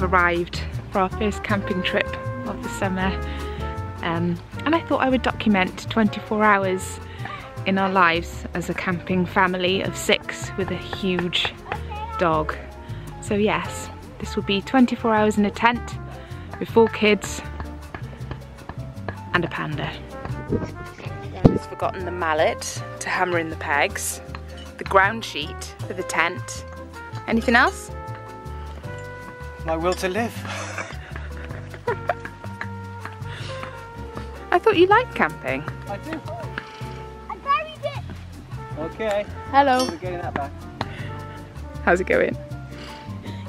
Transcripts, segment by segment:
Arrived for our first camping trip of the summer, and I thought I would document 24 hours in our lives as a camping family of 6 with a huge dog. So yes, this will be 24 hours in a tent with 4 kids and a panda. I've forgotten the mallet to hammer in the pegs, the ground sheet for the tent. Anything else? My will to live. I thought you liked camping. I do. I buried it. Okay. Hello. We're getting that back. How's it going?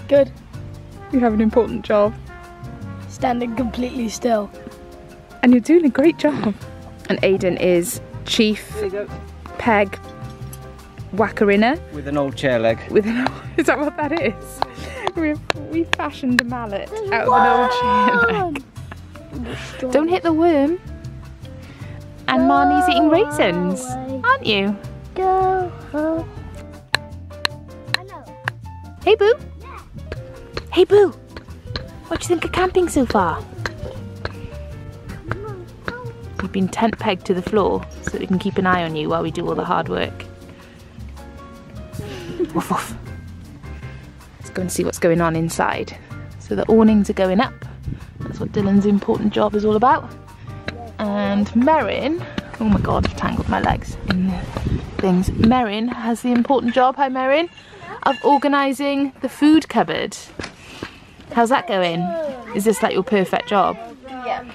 Good. You have an important job. Standing completely still. And you're doing a great job. And Aidan is chief There you go. peg whacker-inner. With an old chair leg. With an old, is that what that is? We fashioned a mallet out of an old chair leg. Don't hit the worm. And Marnie's eating raisins, aren't you? Go home. Hello. Hey Boo. Hey Boo. What do you think of camping so far? We've been tent pegged to the floor so that we can keep an eye on you while we do all the hard work. Woof woof. Let's go and see what's going on inside. So the awnings are going up. That's what Dylan's important job is all about. And Merrin, oh my god, I've tangled my legs in the things. Merrin has the important job, hi Merrin, of organising the food cupboard. How's that going? Is this like your perfect job? Yeah.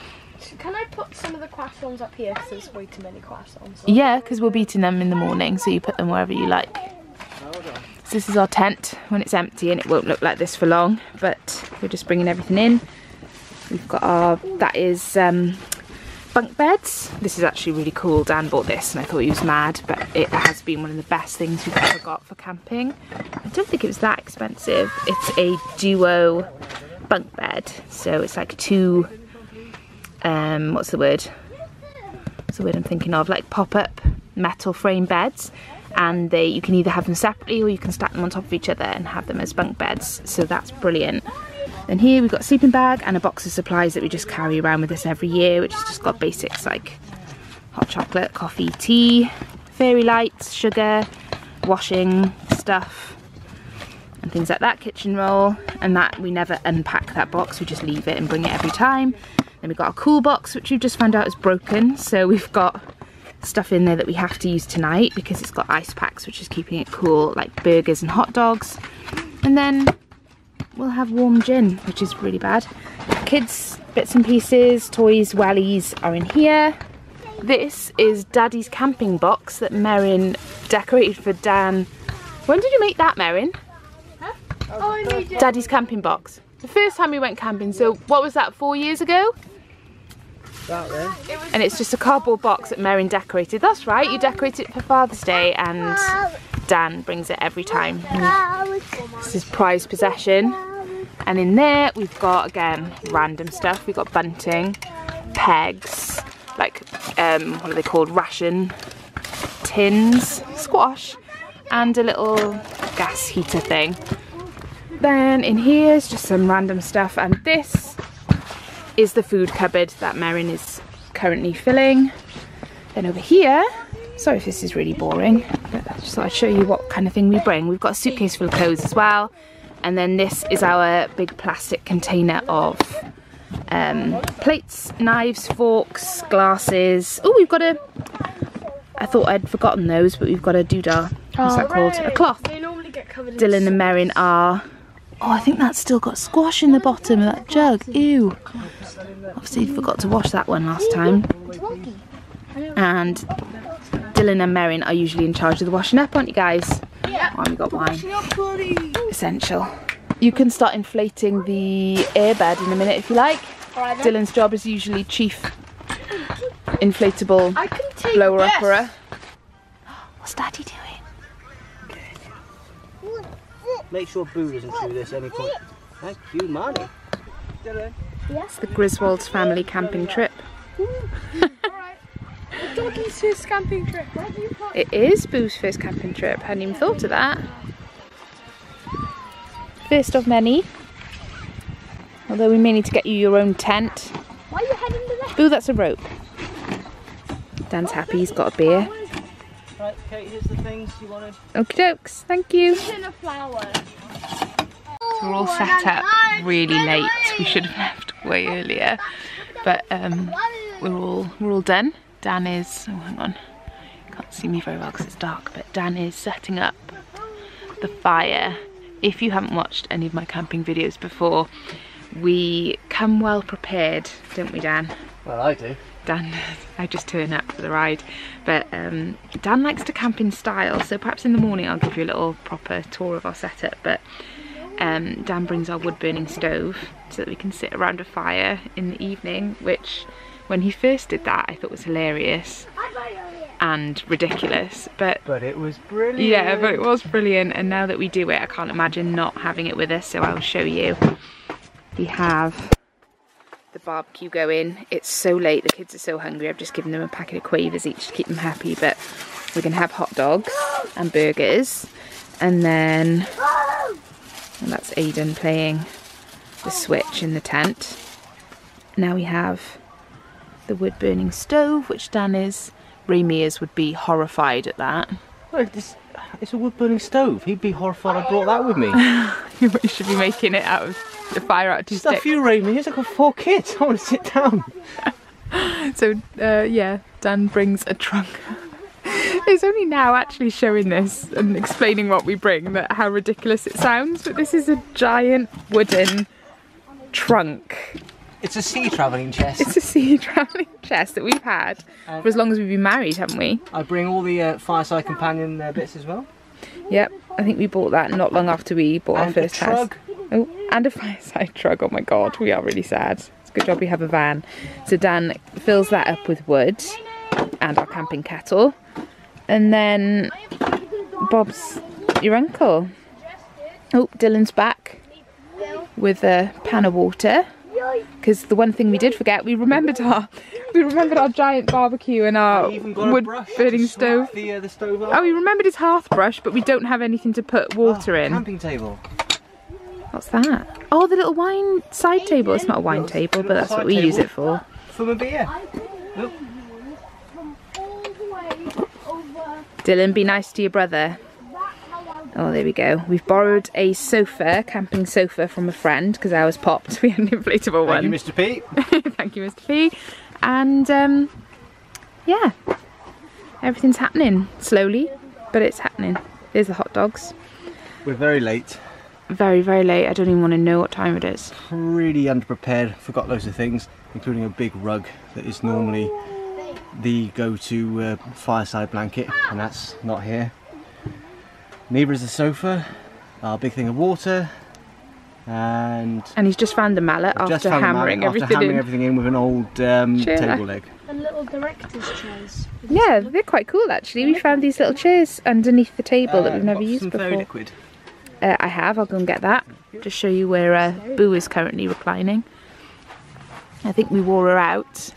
Can I put some of the croissants up here because there's way too many croissants? Yeah, because we'll be eating them in the morning, so you put them wherever you like. So this is our tent when it's empty, and it won't look like this for long, but we're just bringing everything in. We've got our, that is bunk beds. This is actually really cool. Dan bought this and I thought he was mad, but it has been one of the best things we've ever got for camping. I don't think it was that expensive. It's a duo bunk bed, so it's like 2 what's the word I'm thinking of, like pop-up metal frame beds, and you can either have them separately or you can stack them on top of each other and have them as bunk beds, so that's brilliant. And here we've got a sleeping bag and a box of supplies that we just carry around with us every year, which has just got basics like hot chocolate, coffee, tea, fairy lights, sugar, washing stuff and things like that, kitchen roll, and that we never unpack that box, we just leave it and bring it every time. Then we've got a cool box, which we've just found out is broken, so we've got stuff in there that we have to use tonight because it's got ice packs, which is keeping it cool, like burgers and hot dogs. And then we'll have warm gin, which is really bad. Kids bits and pieces, toys, wellies are in here. This is Daddy's camping box that Merrin decorated for Dan. When did you make that, Merrin? Huh? Oh, I made it. Daddy's camping box. The first time we went camping, so what was that, 4 years ago? And it's just a cardboard box that Merrin decorated. That's right, you decorate it for Father's Day and Dan brings it every time. This is prized possession. And in there we've got, again, random stuff. We've got bunting, pegs, like, what are they called, ration tins, squash, and a little gas heater thing. Then in here is just some random stuff, and this is the food cupboard that Merrin is currently filling. Then over here, sorry if this is really boring, but I just thought I'd show you what kind of thing we bring. We've got a suitcase full of clothes as well, and then this is our big plastic container of plates, knives, forks, glasses. Oh, we've got a, I thought I'd forgotten those, but we've got a doodah. What's that called? A cloth. They normally get covered in Dylan and Merrin are, oh, I think that's still got squash in the bottom of that jug. Ew. Obviously forgot to wash that one last time. And Dylan and Merrin are usually in charge of the washing up, aren't you guys? Yeah. Oh, and we got wine. Essential. You can start inflating the airbed in a minute if you like. Right, Dylan's job is usually chief inflatable I can blower upper. What's Daddy doing? Make sure Boo doesn't chew this at any point. Thank you, Marnie. Dylan. It's the Griswold's family camping trip. Doggy's first camping trip. It is Boo's first camping trip. Hadn't even thought of that. First of many. Although we may need to get you your own tent. Why are you heading to that? Boo, that's a rope. Dan's happy, he's got a beer. Right, Kate, here's the things you wanted. Okie dokes, thank you. In a flower. So we're all set up really late. We should have left way earlier. But we're all done. Dan is, oh hang on, you can't see me very well because it's dark, but Dan is setting up the fire. If you haven't watched any of my camping videos before, we come well prepared, don't we, Dan? Well, I do. Dan, I just turn up for the ride, but Dan likes to camp in style, so perhaps in the morning I'll give you a little proper tour of our setup. But Dan brings our wood burning stove so that we can sit around a fire in the evening, which when he first did that I thought was hilarious and ridiculous, but it was brilliant. Yeah, but it was brilliant, and now that we do it I can't imagine not having it with us, so I'll show you. We have the barbecue going. It's so late, the kids are so hungry. I've just given them a packet of quavers each to keep them happy, but we're gonna have hot dogs and burgers, and then and that's Aiden playing the Switch in the tent. Now we have the wood burning stove, which Dan is, Ray Mears would be horrified at that. Well, it's a wood burning stove. He'd be horrified I brought that with me. You should be making it out of the fire out of two sticks. Stuff you, Ray Mears. I've got 4 kids. I want to sit down. So yeah, Dan brings a trunk. It's only now actually showing this and explaining what we bring that how ridiculous it sounds, but this is a giant wooden trunk. It's a sea travelling chest. It's a sea travelling chest that we've had for as long as we've been married, haven't we? I bring all the fireside companion bits as well. Yep, I think we bought that not long after we bought our first house. Oh, and a fireside truck. Oh my god, we are really sad. It's a good job we have a van. So Dan fills that up with wood and our camping kettle. And then Bob's your uncle. Oh, Dylan's back with a pan of water. Because the one thing we did forget, we remembered our giant barbecue and our wood burning stove. The stove up. Oh, we remembered his hearth brush, but we don't have anything to put water in. Camping table. What's that? Oh, the little wine side table. It's not a wine table, but that's what we use it for. For my beer. Look. Dylan, be nice to your brother. Oh, there we go. We've borrowed a sofa, camping sofa, from a friend because ours popped. We had an inflatable one. Thank you, Mr. P. Thank you, Mr. P. And yeah, everything's happening slowly, but it's happening. There's the hot dogs. We're very late. Very, very late. I don't even want to know what time it is. Really underprepared. Forgot loads of things, including a big rug that is normally the go-to fireside blanket, and that's not here. Neither is the sofa, our big thing of water, and he's just found the mallet after hammering everything in with an old table leg. And little director's chairs. Yeah, they're quite cool actually. We found these little chairs underneath the table that we've never used before. Fairy liquid. I have, I'll go and get that. Just show you where Boo is currently reclining. I think we wore her out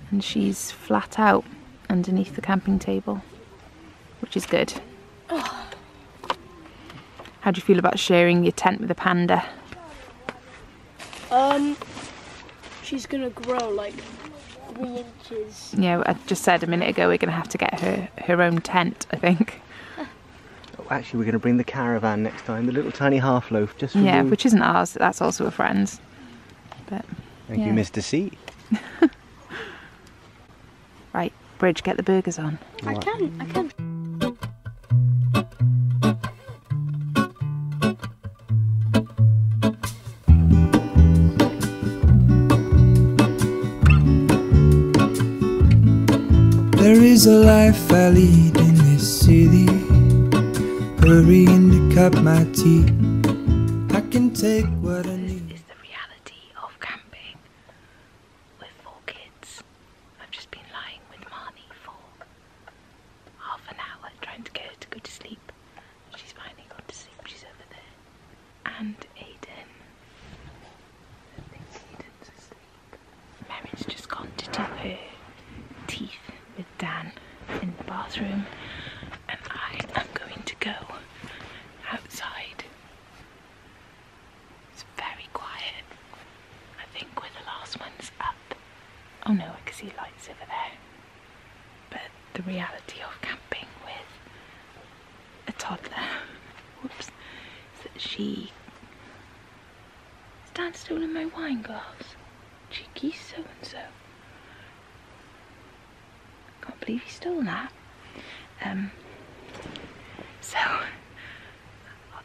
and she's flat out underneath the camping table, which is good. How do you feel about sharing your tent with a panda? She's gonna grow like 3 inches. Yeah, I just said a minute ago we're gonna have to get her own tent, I think. Oh, actually, we're going to bring the caravan next time, the little tiny half loaf, just for yeah, you. Which isn't ours. That's also a friend's. But thank you, Mr. C. Right, Bridge, get the burgers on. I can. There is a life I lead in this city, hurrying to cut my teeth. I can take what I need. This is the reality of camping with 4 kids. I've just been lying with Marnie. Dan in the bathroom, and I am going to go outside. It's very quiet. I think we're the last ones up. Oh no, I can see lights over there. But the reality of camping with a toddler, whoops, is that she... Is Dan stolen my wine glass? Cheeky so-and-so. Can't believe he stole that. Oh,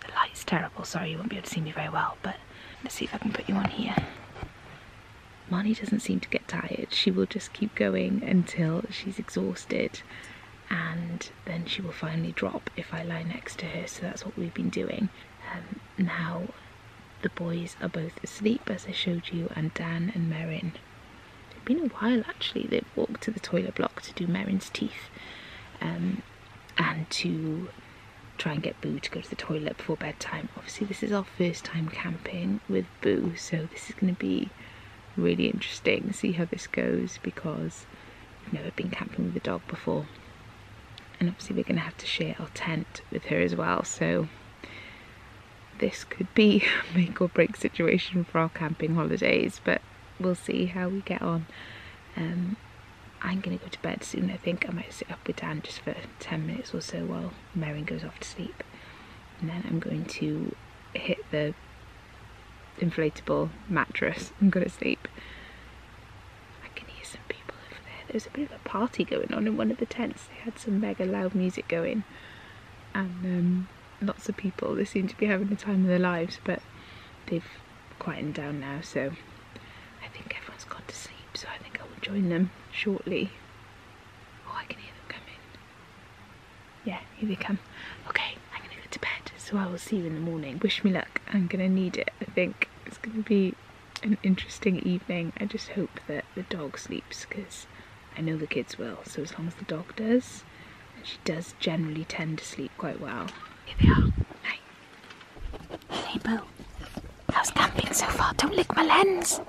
the light's terrible. Sorry, you won't be able to see me very well, but let's see if I can put you on here. Marnie doesn't seem to get tired. She will just keep going until she's exhausted, and then she will finally drop if I lie next to her. So that's what we've been doing. Now the boys are both asleep, as I showed you, and Dan and Merrin. It's been a while actually. They've walked to the toilet block to do Merrin's teeth, and to try and get Boo to go to the toilet before bedtime. Obviously this is our first time camping with Boo, so this is going to be really interesting to see how this goes, because we've never been camping with a dog before, and obviously we're going to have to share our tent with her as well, so this could be a make or break situation for our camping holidays, but we'll see how we get on. I'm going to go to bed soon. I think I might sit up with Dan just for 10 minutes or so while Merrin goes off to sleep, and then I'm going to hit the inflatable mattress and go to sleep. I can hear some people over there. There's a bit of a party going on in one of the tents. They had some mega loud music going, and lots of people. They seem to be having the time of their lives, but they've quietened down now, so I think everyone's gone to sleep, so I think I will join them shortly. Oh, I can hear them coming. Yeah, here they come. Okay, I'm gonna go to bed, so I will see you in the morning. Wish me luck. I'm gonna need it. I think it's gonna be an interesting evening. I just hope that the dog sleeps, because I know the kids will, so as long as the dog does, and she does generally tend to sleep quite well. Here they are. Hey. Hey Boo. How's camping so far? Don't lick my lens.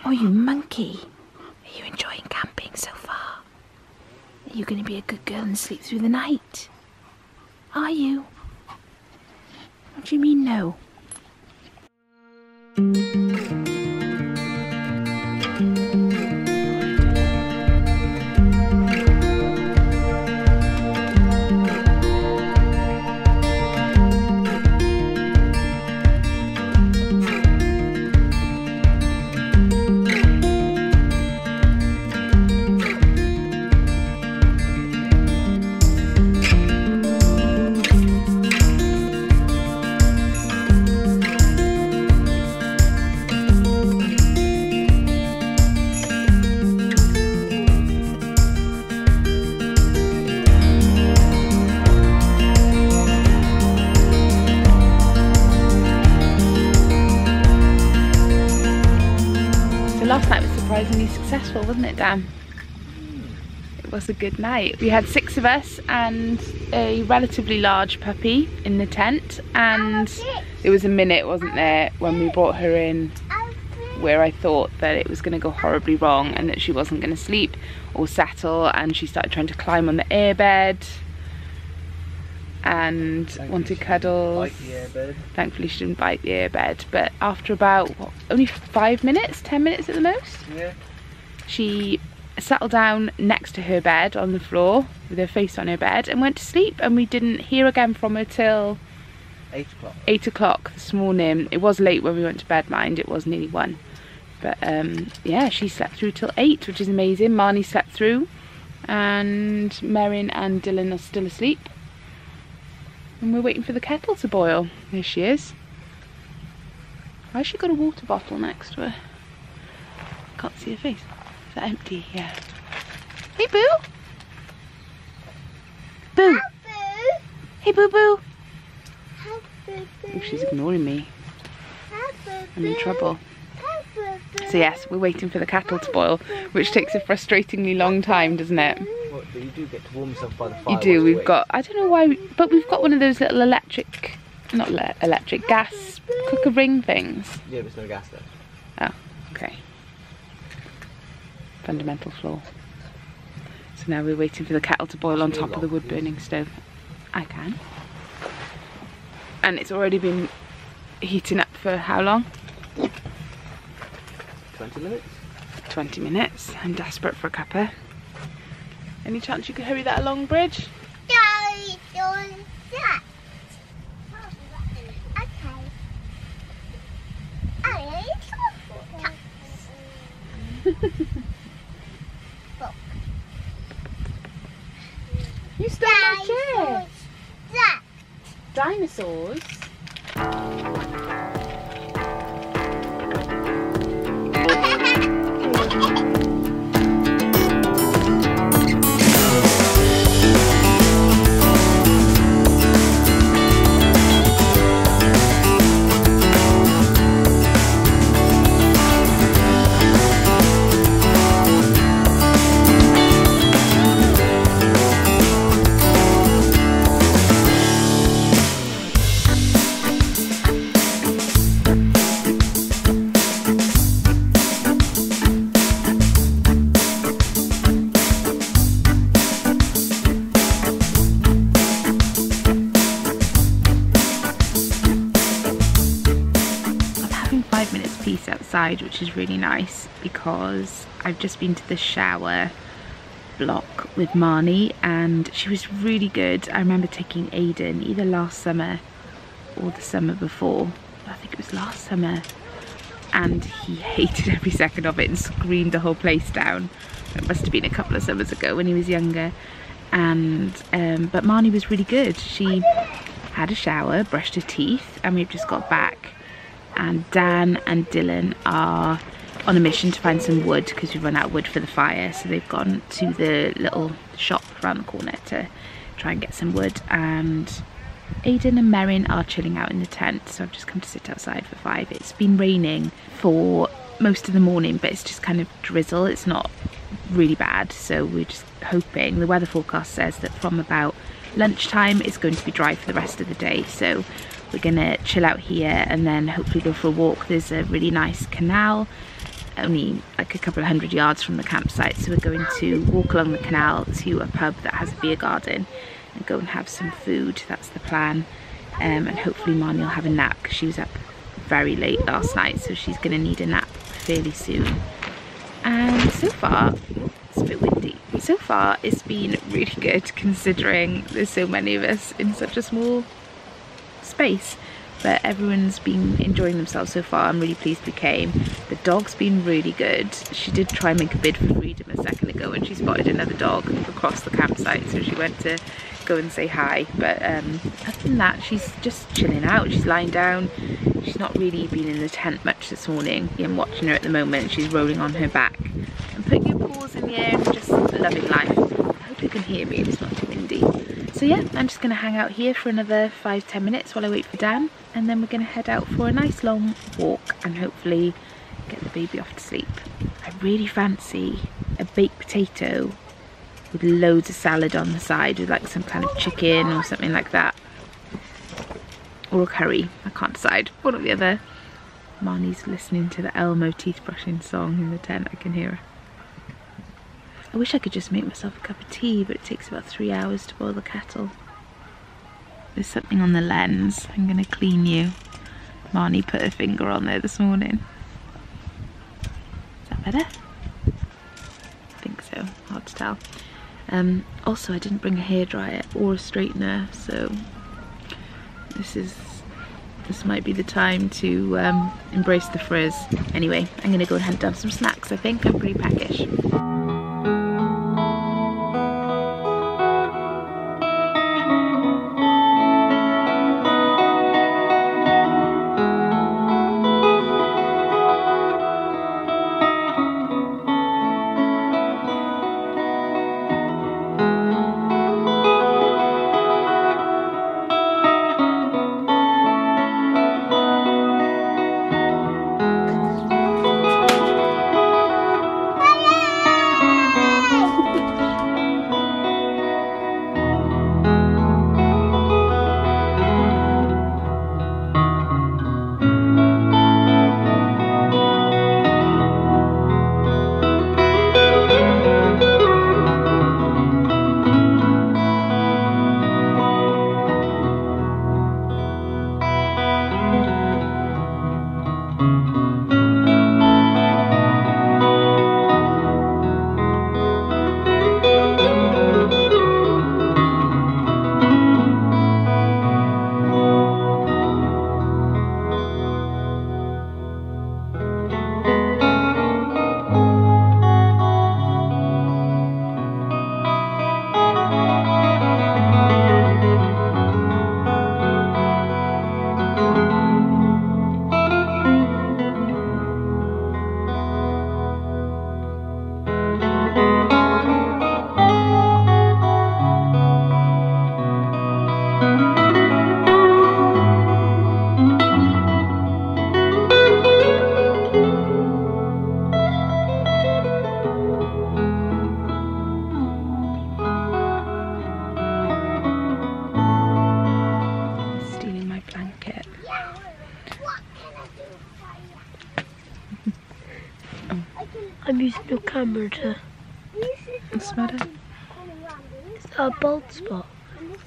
Oh, you monkey. Are you enjoying camping so far? Are you going to be a good girl and sleep through the night? Are you? What do you mean no? Last night was surprisingly successful, wasn't it, Dan? It was a good night. We had 6 of us and a relatively large puppy in the tent, and there was a minute, wasn't there, when we brought her in where I thought that it was going to go horribly wrong and that she wasn't going to sleep or settle, and she started trying to climb on the airbed and wanted cuddles. Thankfully she didn't bite the airbed, but after about what, only 5 minutes, 10 minutes at the most, yeah, she settled down next to her bed on the floor with her face on her bed and went to sleep, and we didn't hear again from her till 8 o'clock. 8 o'clock this morning. It was late when we went to bed, mind, it was nearly 1, but yeah, she slept through till 8, which is amazing. Marnie slept through, and Merrin and Dylan are still asleep. And we're waiting for the kettle to boil. There she is. Why has she got a water bottle next to her? Can't see her face. Is that empty? Yeah. Hey Boo! Boo! Hey Boo Boo! Oh, she's ignoring me. I'm in trouble. So yes, we're waiting for the kettle to boil, which takes a frustratingly long time, doesn't it? Well, but you do get to warm yourself by the fire. You do. We've got, I don't know why, but we've got one of those little electric, not electric, gas cooker ring things. Yeah, there's no gas there. Oh, okay. Fundamental flaw. So now we're waiting for the kettle to boil on top of the wood burning stove. I can. And it's already been heating up for how long? 20 minutes. 20 minutes. I'm desperate for a cuppa. Any chance you could hurry that along, Bridge? You stole my chair. Dinosaurs. Outside, which is really nice because I've just been to the shower block with Marnie and she was really good. I remember taking Aiden either last summer or the summer before. I think it was last summer, and he hated every second of it and screamed the whole place down. It must have been a couple of summers ago when he was younger. And but Marnie was really good. She had a shower, brushed her teeth, and we've just got back. And Dan and Dylan are on a mission to find some wood because we've run out of wood for the fire, so they've gone to the little shop around the corner to try and get some wood. And Aiden and Merrin are chilling out in the tent, so I've just come to sit outside for 5. It's been raining for most of the morning, but it's just kind of drizzle. It's not really bad, so we're just hoping. The weather forecast says that from about lunchtime it's going to be dry for the rest of the day, so we're gonna chill out here and then hopefully go for a walk. There's a really nice canal only like a couple of 100 yards from the campsite, so we're going to walk along the canal to a pub that has a beer garden and go and have some food. That's the plan. And hopefully Marnie will have a nap because she was up very late last night, so she's gonna need a nap fairly soon. And so far, it's a bit windy. So far it's been really good considering there's so many of us in such a small space, but everyone's been enjoying themselves so far. I'm really pleased we came. The dog's been really good. She did try and make a bid for freedom a second ago and she spotted another dog across the campsite, so she went to go and say hi. But other than that, she's just chilling out. She's lying down. She's not really been in the tent much this morning. I'm watching her at the moment. She's rolling on her back and putting her paws in the air and just loving life. I hope you can hear me if it's not too windy. So yeah, I'm just going to hang out here for another 5-10 minutes while I wait for Dan, and then we're going to head out for a nice long walk and hopefully get the baby off to sleep. I really fancy a baked potato with loads of salad on the side with like some kind of chicken or something like that, or a curry. I can't decide, one or the other. Marnie's listening to the Elmo teeth brushing song in the tent. I can hear her. I wish I could just make myself a cup of tea, but it takes about 3 hours to boil the kettle. There's something on the lens. I'm gonna clean you. Marnie put her finger on there this morning. Is that better? I think so, hard to tell. Also, I didn't bring a hairdryer or a straightener, so this might be the time to embrace the frizz. Anyway, I'm gonna go and hunt down some snacks. I think I'm pretty peckish. using your camera to... What's the matter? Is that a bald spot?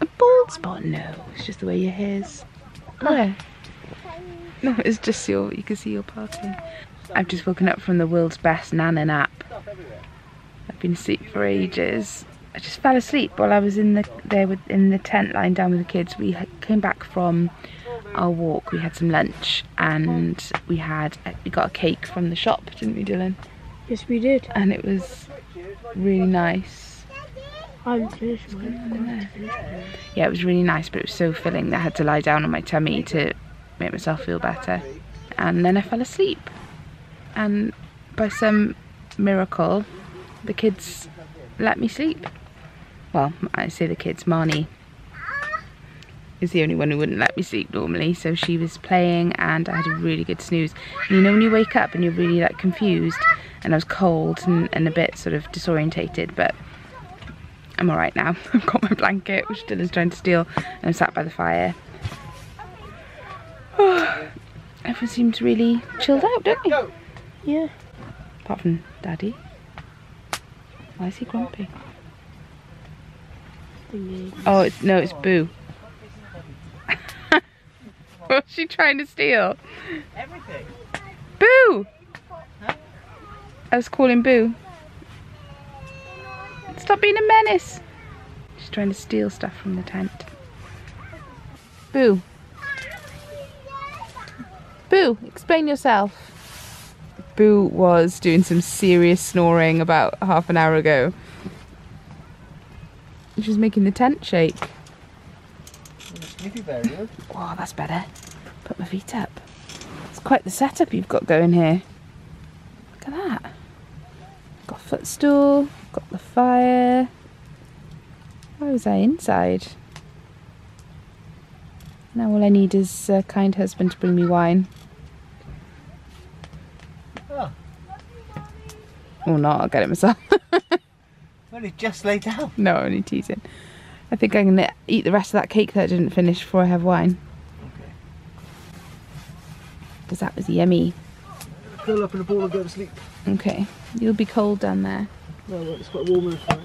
A bald spot? No, it's just the way your hair's. Where? No, it's just you can see your parting. I've just woken up from the world's best Nana nap. I've been asleep for ages. I just fell asleep while I was in the tent lying down with the kids. We came back from our walk, we had some lunch, and we got a cake from the shop, didn't we, Dylan? Yes, we did. And it was really nice. I'm finished. Yeah, it was really nice, but it was so filling that I had to lie down on my tummy to make myself feel better. And then I fell asleep. And by some miracle, the kids let me sleep. Well, I say the kids, Marnie is the only one who wouldn't let me sleep normally, so she was playing and I had a really good snooze. And you know when you wake up and you're really like confused, and I was cold and a bit sort of disorientated, but I'm alright now. I've got my blanket, which Dylan's trying to steal, and I'm sat by the fire. Everyone seems really chilled out, don't they? Yeah. Apart from Daddy. Why is he grumpy? Oh, it's Boo. What's she trying to steal? Everything. Boo! Huh? I was calling Boo. Stop being a menace. She's trying to steal stuff from the tent. Boo. Boo, explain yourself. Boo was doing some serious snoring about half an hour ago. She was making the tent shake. Oh, that's better. Put my feet up. It's quite the setup you've got going here. Look at that. Got a footstool, got the fire. Why was I inside? Now all I need is a kind husband to bring me wine. Oh. Or not, I'll get it myself. Only just laid down. No, only teasing. I think I'm going to eat the rest of that cake that I didn't finish before I have wine. Okay. Because that was yummy. Curl up in a ball and go to sleep. Okay, you'll be cold down there. No, it's quite warm inside.